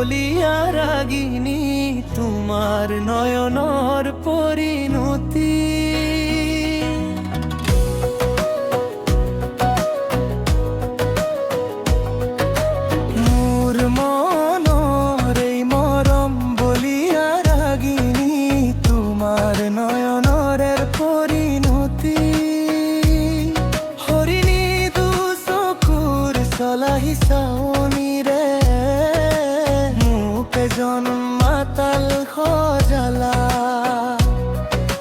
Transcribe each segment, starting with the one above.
বলিয়া রাগিনী তোমার নয়নর পরিণতি। মোর মনর এই মরম বলিয়া রাগিনী তোমার নয়নরের পরিণতি। হরিণী দু চকুর চলাহি চাউনি রে মুখে জন্মাতাল খজালা।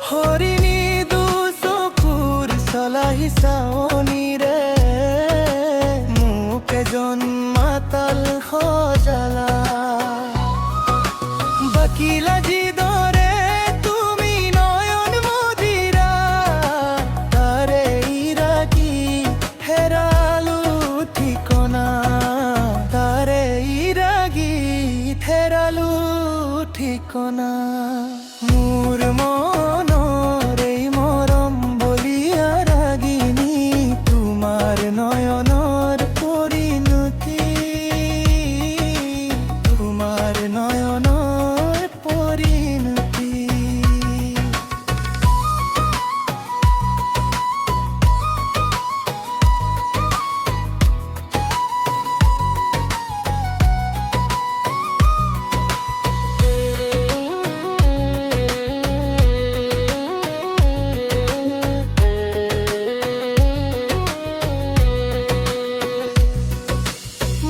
হরিণী দু চকুর চলাহি চাউনি রে মুখে জন্মাতাল খজালা। বাকিলা জি দরে তুমি নয়ন মদিরা তারে ইরাকি হেরালু ঠিকনা। তারে ইরাগি হেরালু ঠিকনা। মোর মনর এই মরম বলিয়া রাগিনী তোমার নয়নর পরিণতি। তোমার নয়নর পরিণতি।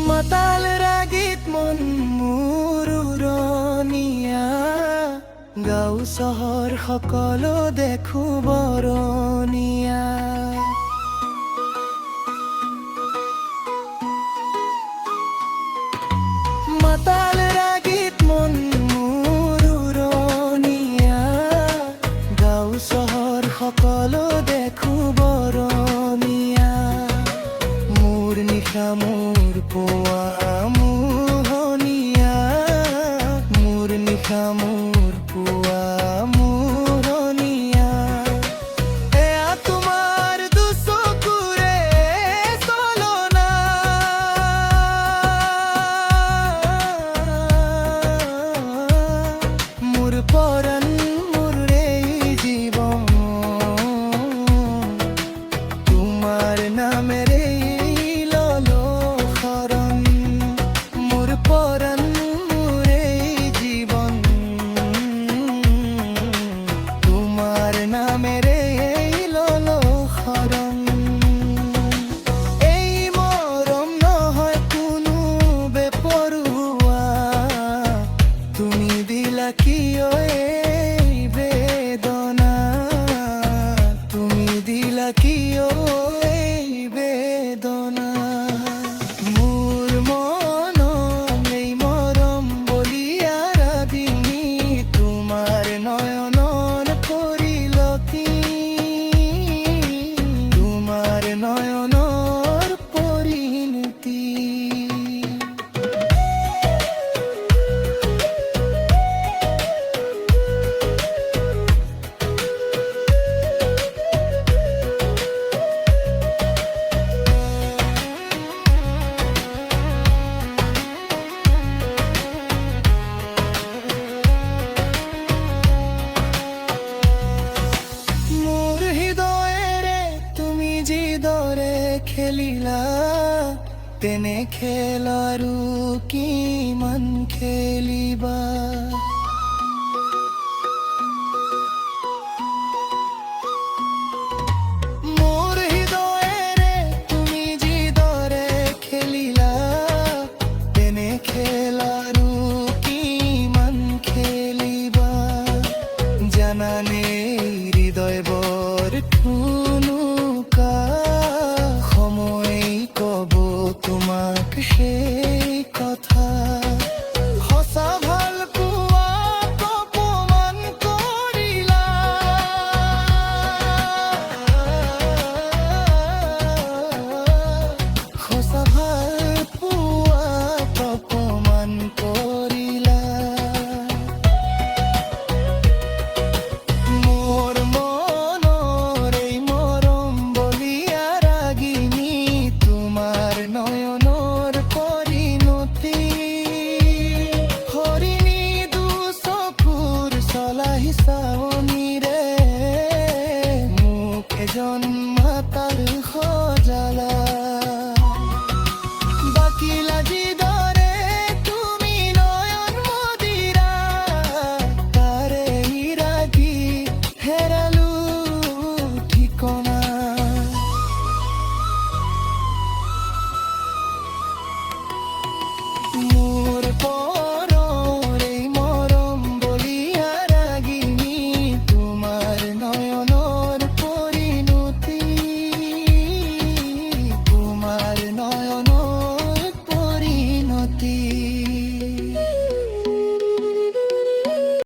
মাতাল রাগিত মন মুৰুৰণীয়া গাঁও চহৰ সকলো দেখো বৰণীয়া। মাতাল রাগিত মন মুৰুৰণীয়া গাঁও চহৰ সকলো দেখো বৰণীয়া। মোৰ নিশা মোৰ পুৱা মোহনীয়া। মোৰ নিশা মোৰ পুৱা মোহনীয়া। এয়া তোমাৰ দু চকুৰে চলনা। মোৰ পৰাণ মোৰ এই জীৱন তোমার নামেৰে কিয় এই বেদনা। তুমি দিলা কিয় এই বেদনা। মোর মন এই মরম বলিয়া রাগিনী তোমার নয়নর পরিণতি। তোমার নয়নর পরিণতি। খেলিলা তেনে খেল আৰু কিমান খেলিবা।